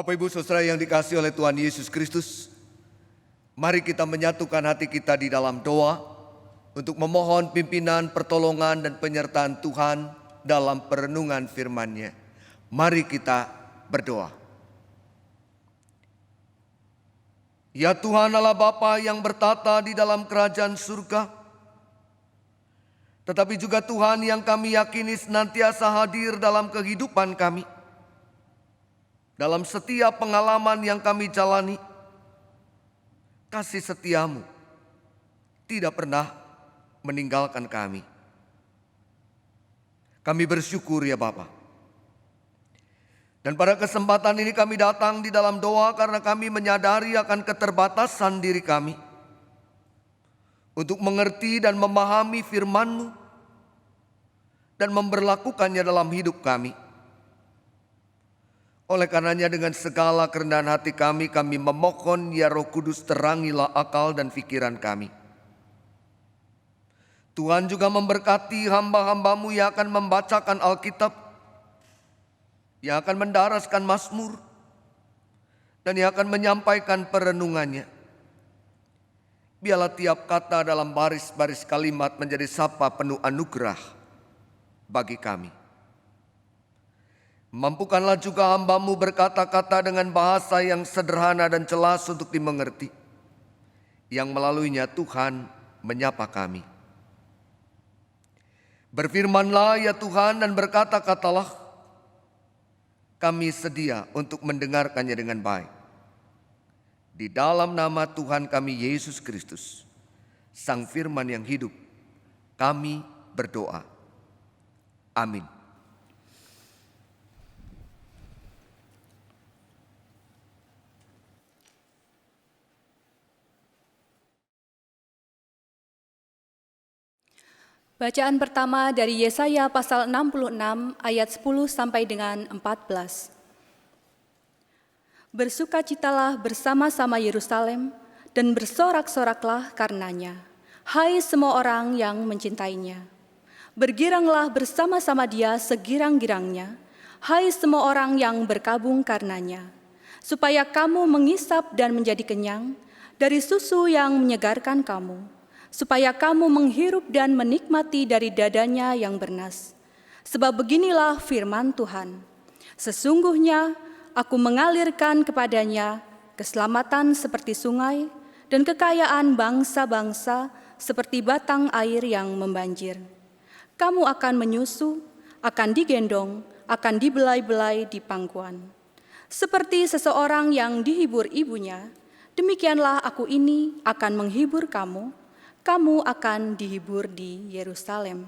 Bapak Ibu Saudara yang dikasihi oleh Tuhan Yesus Kristus, mari kita menyatukan hati kita di dalam doa untuk memohon pimpinan, pertolongan dan penyertaan Tuhan dalam perenungan firman-Nya. Mari kita berdoa. Ya Tuhan Allah Bapa yang bertata di dalam kerajaan surga, tetapi juga Tuhan yang kami yakini senantiasa hadir dalam kehidupan kami, dalam setiap pengalaman yang kami jalani. Kasih setia-Mu tidak pernah meninggalkan kami. Kami bersyukur ya Bapa. Dan pada kesempatan ini kami datang di dalam doa karena kami menyadari akan keterbatasan diri kami untuk mengerti dan memahami firman-Mu dan memberlakukannya dalam hidup kami. Oleh karenanya dengan segala kerendahan hati kami memohon ya Roh Kudus, terangilah akal dan pikiran kami. Tuhan juga memberkati hamba-hamba-Mu yang akan membacakan Alkitab, yang akan mendaraskan Mazmur, dan yang akan menyampaikan perenungannya. Biarlah tiap kata dalam baris-baris kalimat menjadi sapa penuh anugerah bagi kami. Mampukanlah juga hamba-Mu berkata-kata dengan bahasa yang sederhana dan jelas untuk dimengerti, yang melaluinya Tuhan menyapa kami. Berfirmanlah ya Tuhan dan berkata-katalah, kami sedia untuk mendengarkannya dengan baik. Di dalam nama Tuhan kami Yesus Kristus, Sang Firman yang hidup, kami berdoa. Amin. Bacaan pertama dari Yesaya pasal 66 ayat 10 sampai dengan 14. Bersukacitalah bersama-sama Yerusalem dan bersorak-soraklah karenanya, hai semua orang yang mencintainya. Bergiranglah bersama-sama dia segirang-girangnya, hai semua orang yang berkabung karenanya, supaya kamu mengisap dan menjadi kenyang dari susu yang menyegarkan kamu, supaya kamu menghirup dan menikmati dari dadanya yang bernas. Sebab beginilah firman Tuhan, sesungguhnya aku mengalirkan kepadanya keselamatan seperti sungai dan kekayaan bangsa-bangsa seperti batang air yang membanjir. Kamu akan menyusu, akan digendong, akan dibelai-belai di pangkuan. Seperti seseorang yang dihibur ibunya, demikianlah aku ini akan menghibur kamu. Kamu akan dihibur di Yerusalem.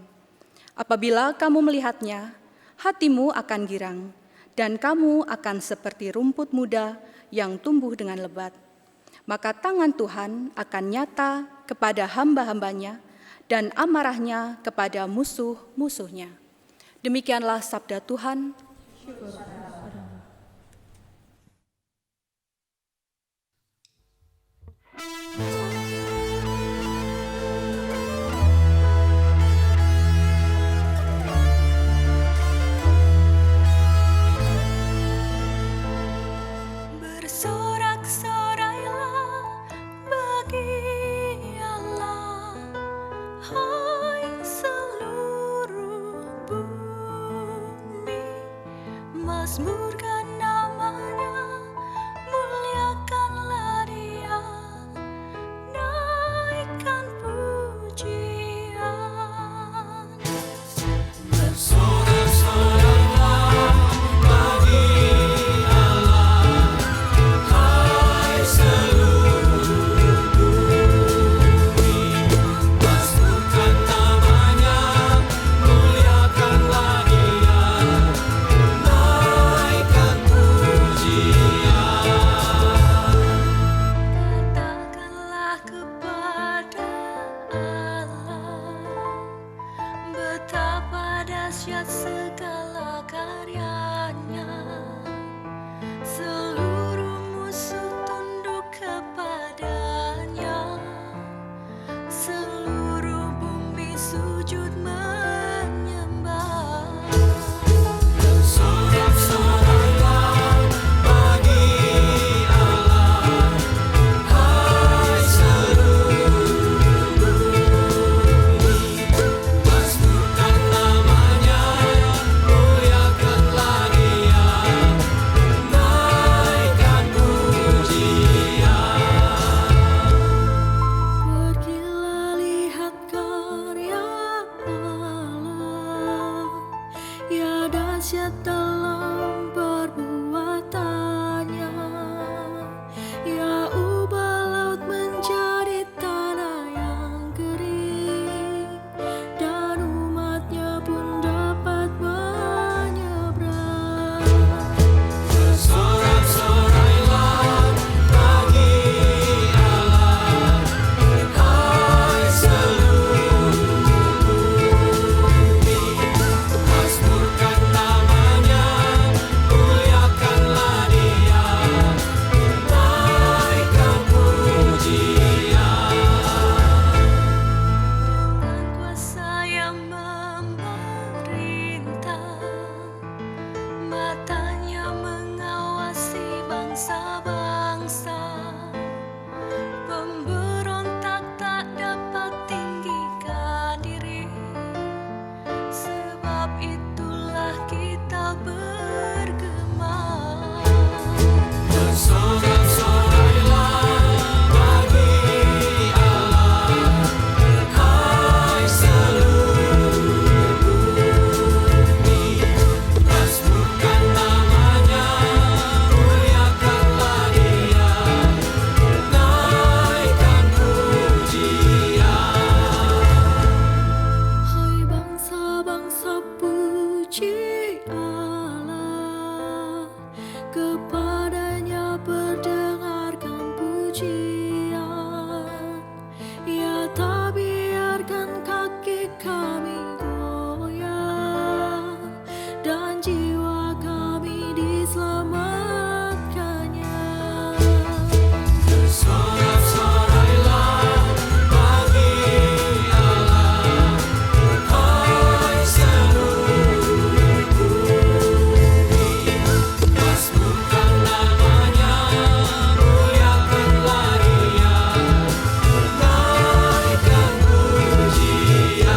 Apabila kamu melihatnya, hatimu akan girang, dan kamu akan seperti rumput muda yang tumbuh dengan lebat. Maka tangan Tuhan akan nyata kepada hamba-hambanya, dan amarahnya kepada musuh-musuhnya. Demikianlah sabda Tuhan. Mazmurkan namanya, muliakanlah dia, naikkan pujian. Bersorak-soraklah bagi Allah, hai seluruh bumi. Mazmurkan namanya, muliakanlah dia, katakanlah kepada Allah, betapa dahsyat segala karyanya. Seluruh musuh tunduk kepadanya, seluruh bumi sujud menyembah. Bersorak-soraklah bagi dahsyat dalam perbuatannya. Ya, ubah laut menjadi tanah yang kering, dan umatnya pun dapat menyeberang. Bersorak-sorailah bagi Allah, hai seluruh bumi. Mazmurkan namanya, muliakanlah Dia, naikkan pujian. Dengan kuasa yang memerintah, matanya mengawasi bangsa-bangsa. Pemberontak tak dapat tinggikan diri, sebab itulah kita bergema. Bersorak-sorailah bagi Allah, hai seluruh bumi. Mazmurkan namanya, muliakanlah Dia, naikkan pujian. Hai bangsa-bangsa, puji Allah, kepadanya perdengarkan pujian. Ya, tak biarkan kaki kami goyah, dan jiwa kami diselamatkannya. Bersorak-sorailah bagi Allah, hai seluruh bumi. Mazmurkan namanya, muliakanlah Dia, naikkan pujian.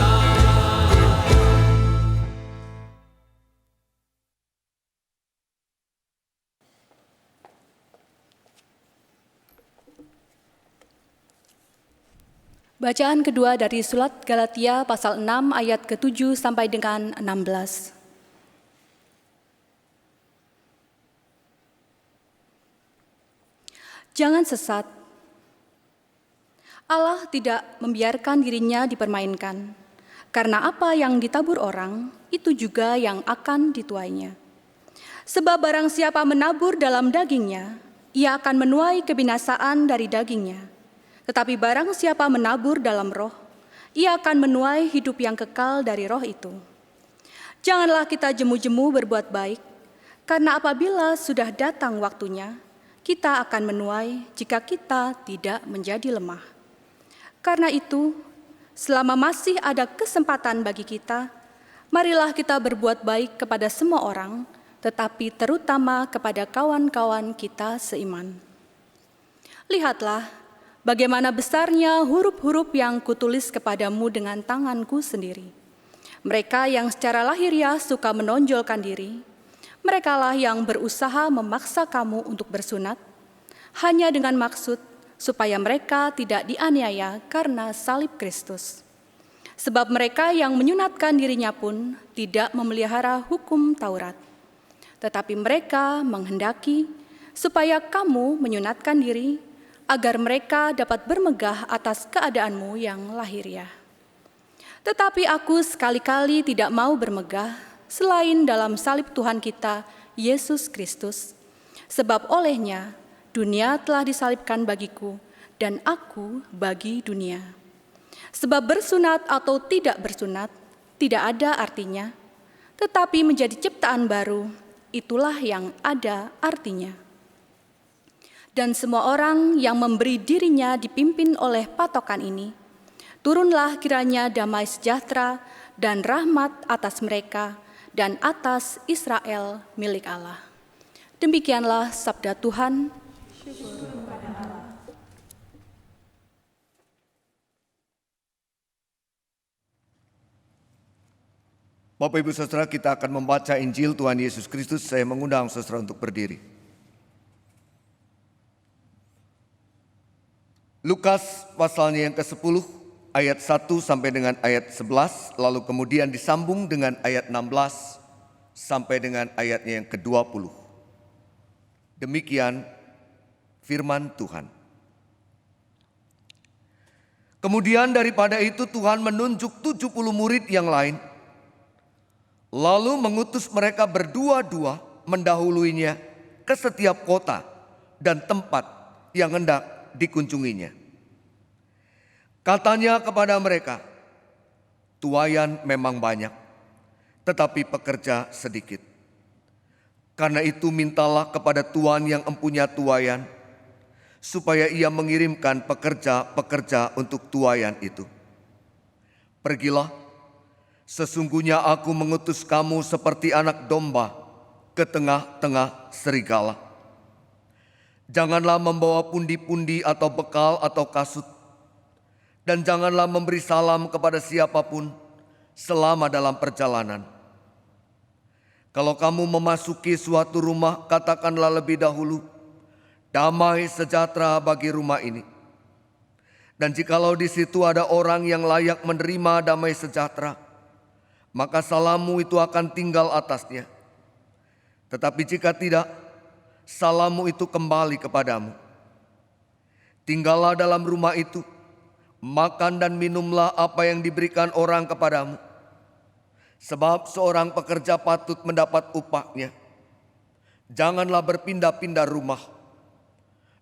Bacaan kedua dari surat Galatia pasal 6 ayat ke-7 sampai dengan 16. Jangan sesat. Allah tidak membiarkan dirinya dipermainkan, karena apa yang ditabur orang, itu juga yang akan dituainya. Sebab barang siapa menabur dalam dagingnya, ia akan menuai kebinasaan dari dagingnya. Tetapi barang siapa menabur dalam roh, ia akan menuai hidup yang kekal dari roh itu. Janganlah kita jemu-jemu berbuat baik, karena apabila sudah datang waktunya, kita akan menuai jika kita tidak menjadi lemah. Karena itu, selama masih ada kesempatan bagi kita, marilah kita berbuat baik kepada semua orang, tetapi terutama kepada kawan-kawan kita seiman. Lihatlah, bagaimana besarnya huruf-huruf yang kutulis kepadamu dengan tanganku sendiri. Mereka yang secara lahiriah suka menonjolkan diri, merekalah yang berusaha memaksa kamu untuk bersunat, hanya dengan maksud supaya mereka tidak dianiaya karena salib Kristus. Sebab mereka yang menyunatkan dirinya pun tidak memelihara hukum Taurat. Tetapi mereka menghendaki supaya kamu menyunatkan diri, agar mereka dapat bermegah atas keadaanmu yang lahiriah. Tetapi aku sekali-kali tidak mau bermegah selain dalam salib Tuhan kita, Yesus Kristus. Sebab olehnya, dunia telah disalibkan bagiku, dan aku bagi dunia. Sebab bersunat atau tidak bersunat, tidak ada artinya, tetapi menjadi ciptaan baru, itulah yang ada artinya. Dan semua orang yang memberi dirinya dipimpin oleh patokan ini, turunlah kiranya damai sejahtera dan rahmat atas mereka dan atas Israel milik Allah. Demikianlah sabda Tuhan. Bapak Ibu Saudara, kita akan membaca Injil Tuhan Yesus Kristus. Saya mengundang saudara untuk berdiri. Lukas pasalnya yang ke-10 ayat 1 sampai dengan ayat 11, lalu kemudian disambung dengan ayat 16 sampai dengan ayatnya yang ke-20. Demikian firman Tuhan. Kemudian daripada itu Tuhan menunjuk 70 murid yang lain, lalu mengutus mereka berdua-dua mendahuluinya ke setiap kota dan tempat yang hendak dikunjunginya. Katanya kepada mereka, tuaian memang banyak, tetapi pekerja sedikit. Karena itu mintalah kepada Tuhan yang empunya tuaian, supaya ia mengirimkan pekerja-pekerja untuk tuaian itu. Pergilah, sesungguhnya aku mengutus kamu seperti anak domba ke tengah-tengah serigala. Janganlah membawa pundi-pundi atau bekal atau kasut, dan janganlah memberi salam kepada siapapun selama dalam perjalanan. Kalau kamu memasuki suatu rumah, katakanlah lebih dahulu, damai sejahtera bagi rumah ini. Dan jikalau di situ ada orang yang layak menerima damai sejahtera, maka salammu itu akan tinggal atasnya. Tetapi jika tidak, salammu itu kembali kepadamu. Tinggallah dalam rumah itu, makan dan minumlah apa yang diberikan orang kepadamu. Sebab seorang pekerja patut mendapat upahnya. Janganlah berpindah-pindah rumah.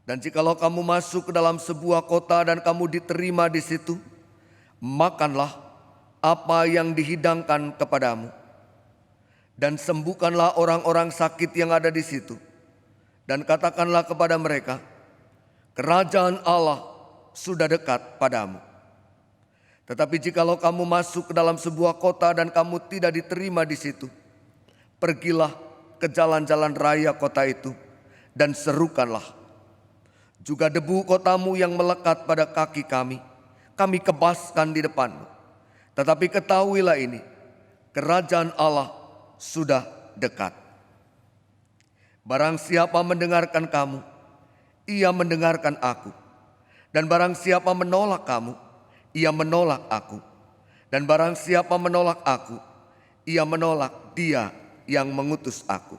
Dan jikalau kamu masuk ke dalam sebuah kota dan kamu diterima di situ, makanlah apa yang dihidangkan kepadamu. Dan sembuhkanlah orang-orang sakit yang ada di situ. Dan katakanlah kepada mereka, kerajaan Allah sudah dekat padamu. Tetapi jikalau kamu masuk ke dalam sebuah kota dan kamu tidak diterima di situ, pergilah ke jalan-jalan raya kota itu dan serukanlah, juga debu kotamu yang melekat pada kaki kami kebaskan di depanmu. Tetapi ketahuilah ini, kerajaan Allah sudah dekat. Barang siapa mendengarkan kamu, ia mendengarkan aku. Dan barang siapa menolak kamu, ia menolak aku. Dan barang siapa menolak aku, ia menolak dia yang mengutus aku.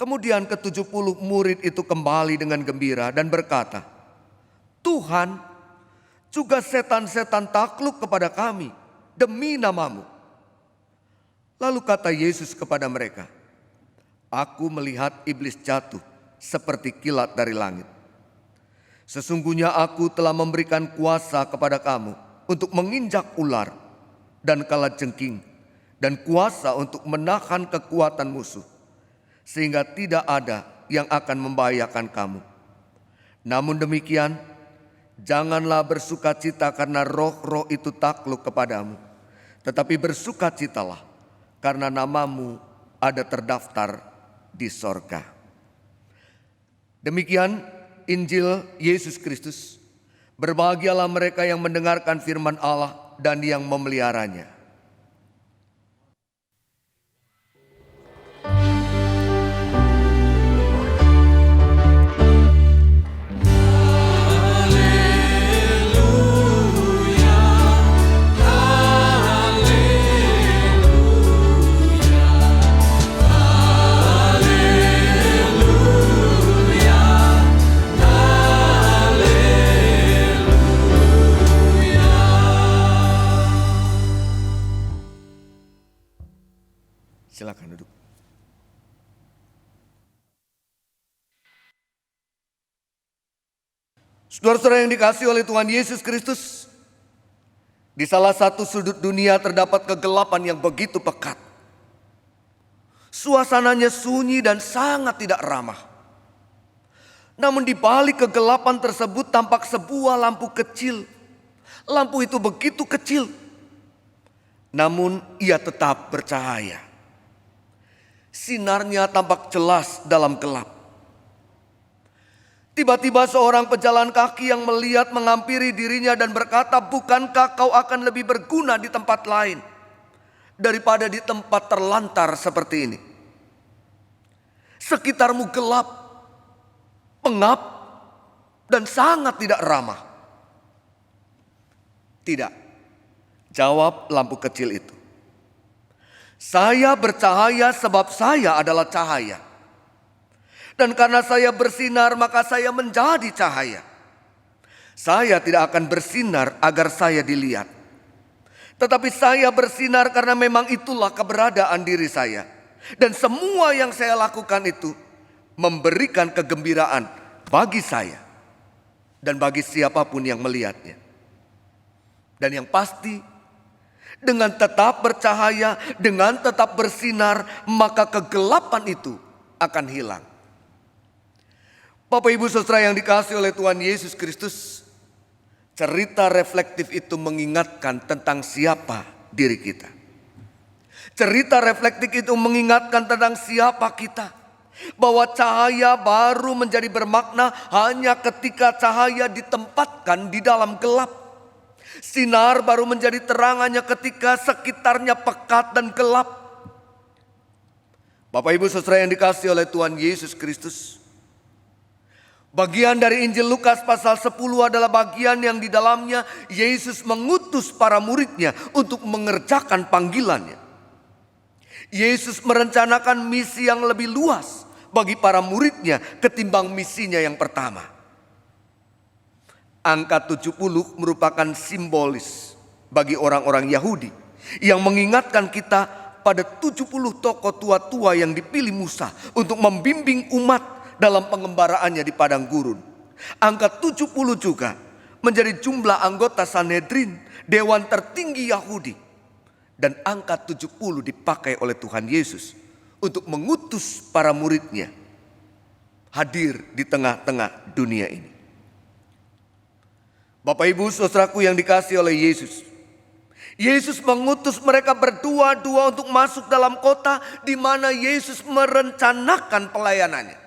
Kemudian ke-70 murid itu kembali dengan gembira dan berkata, Tuhan, juga setan-setan takluk kepada kami demi namamu. Lalu kata Yesus kepada mereka, aku melihat iblis jatuh seperti kilat dari langit. Sesungguhnya aku telah memberikan kuasa kepada kamu untuk menginjak ular dan kalajengking, dan kuasa untuk menahan kekuatan musuh, sehingga tidak ada yang akan membahayakan kamu. Namun demikian, janganlah bersukacita karena roh-roh itu takluk kepadamu, tetapi bersukacitalah karena namamu ada terdaftar di sorga. Demikian Injil Yesus Kristus. Berbahagialah mereka yang mendengarkan firman Allah dan yang memeliharanya. Silakan duduk. Saudara-saudara yang dikasihi oleh Tuhan Yesus Kristus, di salah satu sudut dunia terdapat kegelapan yang begitu pekat. Suasananya sunyi dan sangat tidak ramah. Namun di balik kegelapan tersebut tampak sebuah lampu kecil. Lampu itu begitu kecil, namun ia tetap bercahaya. Sinarnya tampak jelas dalam gelap. Tiba-tiba seorang pejalan kaki yang melihat menghampiri dirinya dan berkata, bukankah kau akan lebih berguna di tempat lain daripada di tempat terlantar seperti ini? Sekitarmu gelap, pengap, dan sangat tidak ramah. Tidak, jawab lampu kecil itu. Saya bercahaya sebab saya adalah cahaya. Dan karena saya bersinar maka saya menjadi cahaya. Saya tidak akan bersinar agar saya dilihat. Tetapi saya bersinar karena memang itulah keberadaan diri saya. Dan semua yang saya lakukan itu memberikan kegembiraan bagi saya dan bagi siapapun yang melihatnya. Dan yang pasti, dengan tetap bercahaya, dengan tetap bersinar, maka kegelapan itu akan hilang. Bapak Ibu Saudara yang dikasihi oleh Tuhan Yesus Kristus, cerita reflektif itu mengingatkan tentang siapa diri kita. Cerita reflektif itu mengingatkan tentang siapa kita. Bahwa cahaya baru menjadi bermakna hanya ketika cahaya ditempatkan di dalam gelap. Sinar baru menjadi terang hanya ketika sekitarnya pekat dan gelap. Bapak Ibu Saudara yang dikasihi oleh Tuhan Yesus Kristus, bagian dari Injil Lukas pasal 10 adalah bagian yang di dalamnya Yesus mengutus para muridnya untuk mengerjakan panggilannya. Yesus merencanakan misi yang lebih luas bagi para muridnya ketimbang misinya yang pertama. Angka 70 merupakan simbolis bagi orang-orang Yahudi yang mengingatkan kita pada 70 tokoh tua-tua yang dipilih Musa untuk membimbing umat dalam pengembaraannya di padang gurun. Angka 70 juga menjadi jumlah anggota Sanhedrin, dewan tertinggi Yahudi. Dan angka 70 dipakai oleh Tuhan Yesus untuk mengutus para muridnya hadir di tengah-tengah dunia ini. Bapak Ibu Saudaraku yang dikasihi oleh Yesus, Yesus mengutus mereka berdua-dua untuk masuk dalam kota di mana Yesus merencanakan pelayanannya.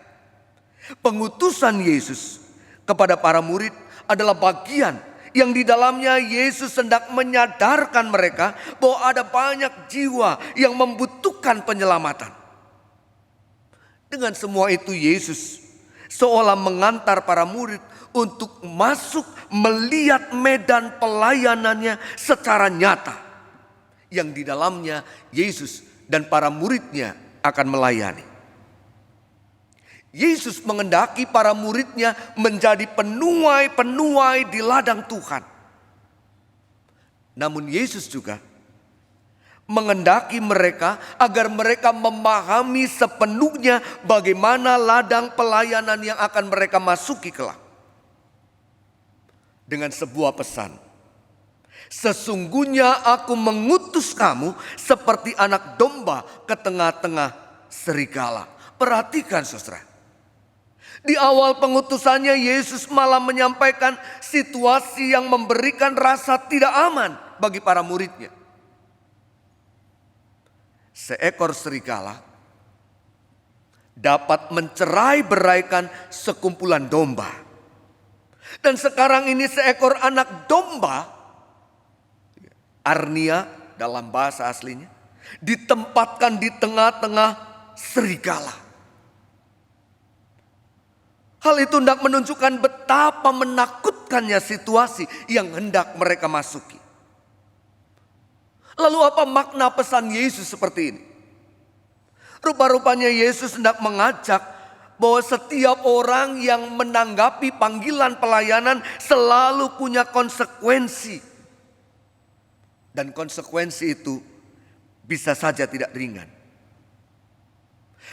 Pengutusan Yesus kepada para murid adalah bagian yang di dalamnya Yesus hendak menyadarkan mereka bahwa ada banyak jiwa yang membutuhkan penyelamatan. Dengan semua itu Yesus seolah mengantar para murid untuk masuk melihat medan pelayanannya secara nyata. Yang di dalamnya Yesus dan para muridnya akan melayani. Yesus mengendaki para muridnya menjadi penuai-penuai di ladang Tuhan. Namun Yesus juga mengendaki mereka agar mereka memahami sepenuhnya bagaimana ladang pelayanan yang akan mereka masuki kelak. Dengan sebuah pesan, sesungguhnya aku mengutus kamu seperti anak domba ke tengah-tengah serigala. Perhatikan saudara. Di awal pengutusannya Yesus malah menyampaikan situasi yang memberikan rasa tidak aman bagi para muridnya. Seekor serigala dapat mencerai-beraikan sekumpulan domba. Dan sekarang ini seekor anak domba, arnia dalam bahasa aslinya, ditempatkan di tengah-tengah serigala. Hal itu hendak menunjukkan betapa menakutkannya situasi yang hendak mereka masuki. Lalu apa makna pesan Yesus seperti ini? Rupa-rupanya Yesus hendak mengajak bahwa setiap orang yang menanggapi panggilan pelayanan selalu punya konsekuensi. Dan konsekuensi itu bisa saja tidak ringan.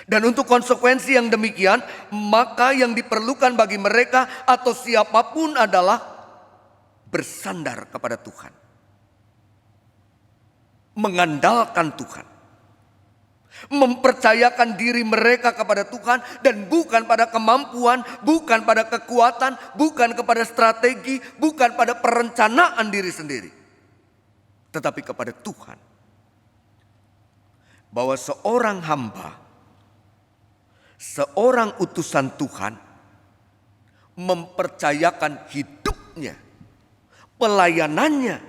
Dan untuk konsekuensi yang demikian, maka yang diperlukan bagi mereka atau siapapun adalah bersandar kepada Tuhan. Mengandalkan Tuhan. Mempercayakan diri mereka kepada Tuhan dan bukan pada kemampuan, bukan pada kekuatan, bukan kepada strategi, bukan pada perencanaan diri sendiri. Tetapi kepada Tuhan. Bahwa seorang hamba, seorang utusan Tuhan mempercayakan hidupnya, pelayanannya,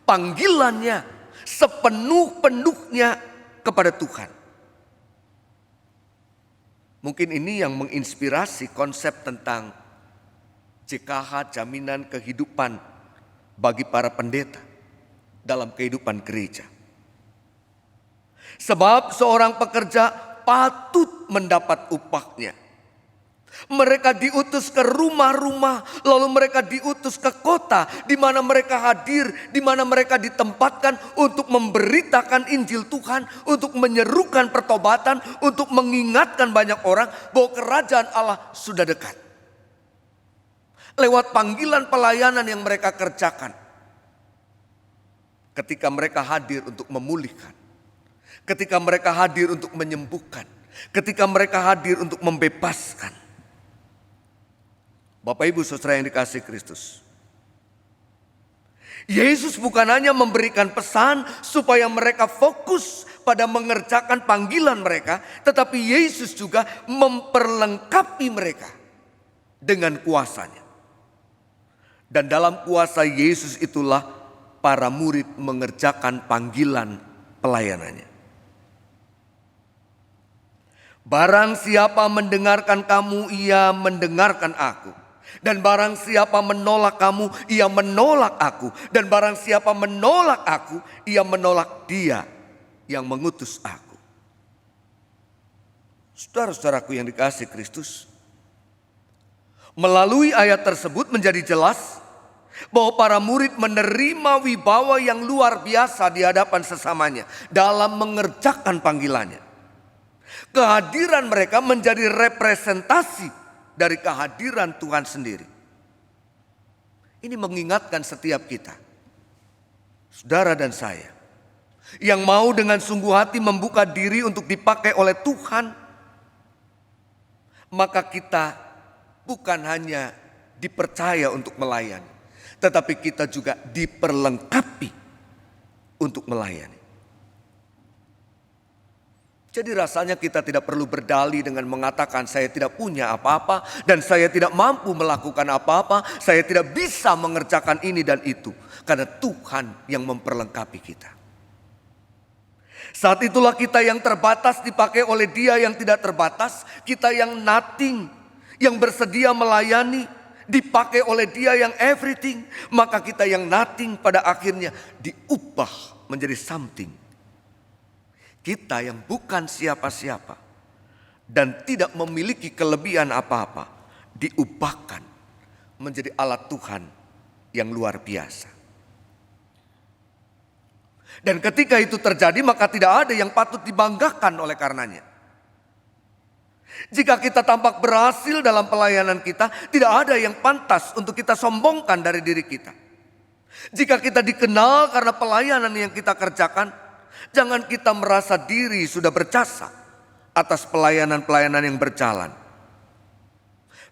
panggilannya sepenuh-penuhnya kepada Tuhan. Mungkin ini yang menginspirasi konsep tentang JKH, jaminan kehidupan bagi para pendeta dalam kehidupan gereja. Sebab seorang pekerja patut mendapat upahnya. Mereka diutus ke rumah-rumah, lalu mereka diutus ke kota di mana mereka hadir, di mana mereka ditempatkan untuk memberitakan Injil Tuhan, untuk menyerukan pertobatan, untuk mengingatkan banyak orang bahwa kerajaan Allah sudah dekat. Lewat panggilan pelayanan yang mereka kerjakan. Ketika mereka hadir untuk memulihkan, ketika mereka hadir untuk menyembuhkan, ketika mereka hadir untuk membebaskan. Bapak Ibu Saudara yang dikasihi Kristus, Yesus bukan hanya memberikan pesan supaya mereka fokus pada mengerjakan panggilan mereka, tetapi Yesus juga memperlengkapi mereka dengan kuasanya. Dan dalam kuasa Yesus itulah para murid mengerjakan panggilan pelayanannya. Barang siapa mendengarkan kamu, ia mendengarkan aku. Dan barang siapa menolak kamu, ia menolak aku. Dan barang siapa menolak aku, ia menolak dia yang mengutus aku. Saudara-saudaraku yang dikasihi Kristus, melalui ayat tersebut menjadi jelas bahwa para murid menerima wibawa yang luar biasa di hadapan sesamanya dalam mengerjakan panggilannya. Kehadiran mereka menjadi representasi dari kehadiran Tuhan sendiri. Ini mengingatkan setiap kita, saudara dan saya, yang mau dengan sungguh hati membuka diri untuk dipakai oleh Tuhan, maka kita bukan hanya dipercaya untuk melayani, tetapi kita juga diperlengkapi untuk melayani. Jadi rasanya kita tidak perlu berdalih dengan mengatakan saya tidak punya apa-apa dan saya tidak mampu melakukan apa-apa, saya tidak bisa mengerjakan ini dan itu, karena Tuhan yang memperlengkapi kita. Saat itulah kita yang terbatas dipakai oleh Dia yang tidak terbatas, kita yang nothing, yang bersedia melayani, dipakai oleh Dia yang everything, maka kita yang nothing pada akhirnya diubah menjadi something. Kita yang bukan siapa-siapa dan tidak memiliki kelebihan apa-apa diubahkan menjadi alat Tuhan yang luar biasa. Dan ketika itu terjadi, maka tidak ada yang patut dibanggakan oleh karenanya. Jika kita tampak berhasil dalam pelayanan kita, tidak ada yang pantas untuk kita sombongkan dari diri kita. Jika kita dikenal karena pelayanan yang kita kerjakan, jangan kita merasa diri sudah berjasa atas pelayanan-pelayanan yang berjalan.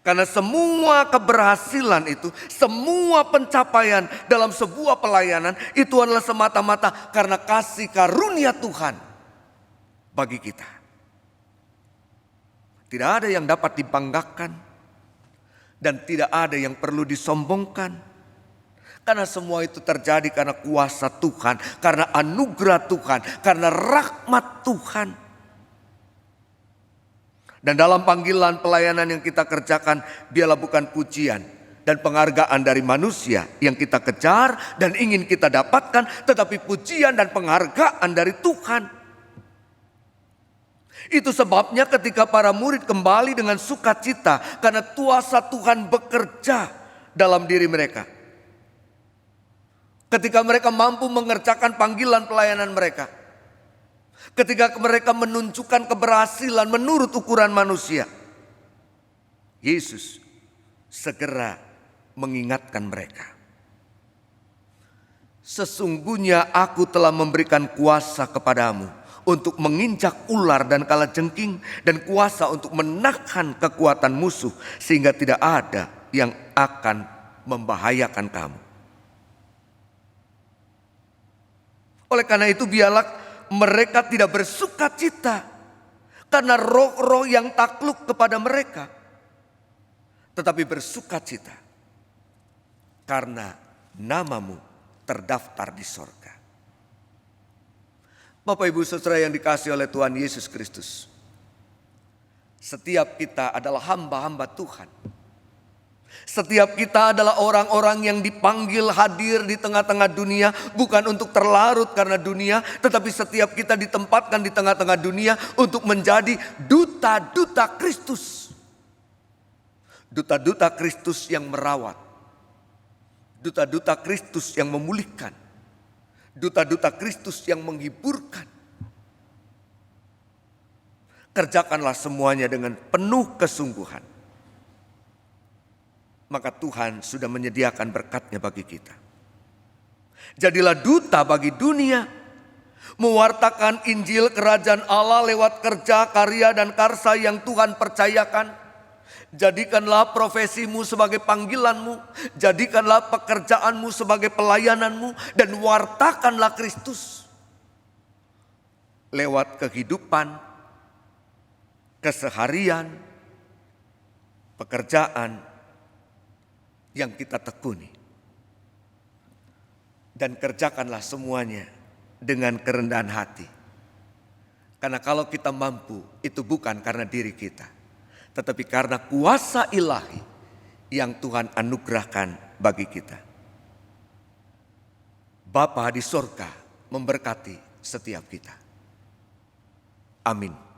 Karena semua keberhasilan itu, semua pencapaian dalam sebuah pelayanan itu adalah semata-mata karena kasih karunia Tuhan bagi kita. Tidak ada yang dapat dibanggakan dan tidak ada yang perlu disombongkan. Karena semua itu terjadi karena kuasa Tuhan, karena anugerah Tuhan, karena rahmat Tuhan. Dan dalam panggilan pelayanan yang kita kerjakan, biarlah bukan pujian dan penghargaan dari manusia yang kita kejar dan ingin kita dapatkan, tetapi pujian dan penghargaan dari Tuhan. Itu sebabnya ketika para murid kembali dengan sukacita karena kuasa Tuhan bekerja dalam diri mereka. Ketika mereka mampu mengerjakan panggilan pelayanan mereka. Ketika mereka menunjukkan keberhasilan menurut ukuran manusia. Yesus segera mengingatkan mereka. Sesungguhnya aku telah memberikan kuasa kepadamu untuk menginjak ular dan kalajengking, dan kuasa untuk menahan kekuatan musuh sehingga tidak ada yang akan membahayakan kamu. Oleh karena itu biarlah mereka tidak bersuka cita karena roh-roh yang takluk kepada mereka, tetapi bersuka cita karena namamu terdaftar di sorga. Bapak Ibu Saudara yang dikasihi oleh Tuhan Yesus Kristus, setiap kita adalah hamba-hamba Tuhan Setiap kita adalah orang-orang yang dipanggil hadir di tengah-tengah dunia, bukan untuk terlarut karena dunia, tetapi setiap kita ditempatkan di tengah-tengah dunia untuk menjadi duta-duta Kristus. Duta-duta Kristus yang merawat, duta-duta Kristus yang memulihkan, duta-duta Kristus yang menghiburkan. Kerjakanlah semuanya dengan penuh kesungguhan. Maka Tuhan sudah menyediakan berkat-Nya bagi kita. Jadilah duta bagi dunia, mewartakan Injil Kerajaan Allah lewat kerja, karya, dan karsa yang Tuhan percayakan. Jadikanlah profesimu sebagai panggilanmu, jadikanlah pekerjaanmu sebagai pelayananmu, dan wartakanlah Kristus lewat kehidupan, keseharian, pekerjaan yang kita tekuni. Dan kerjakanlah semuanya dengan kerendahan hati. Karena kalau kita mampu, itu bukan karena diri kita, tetapi karena kuasa ilahi yang Tuhan anugerahkan bagi kita. Bapa di sorga memberkati setiap kita. Amin.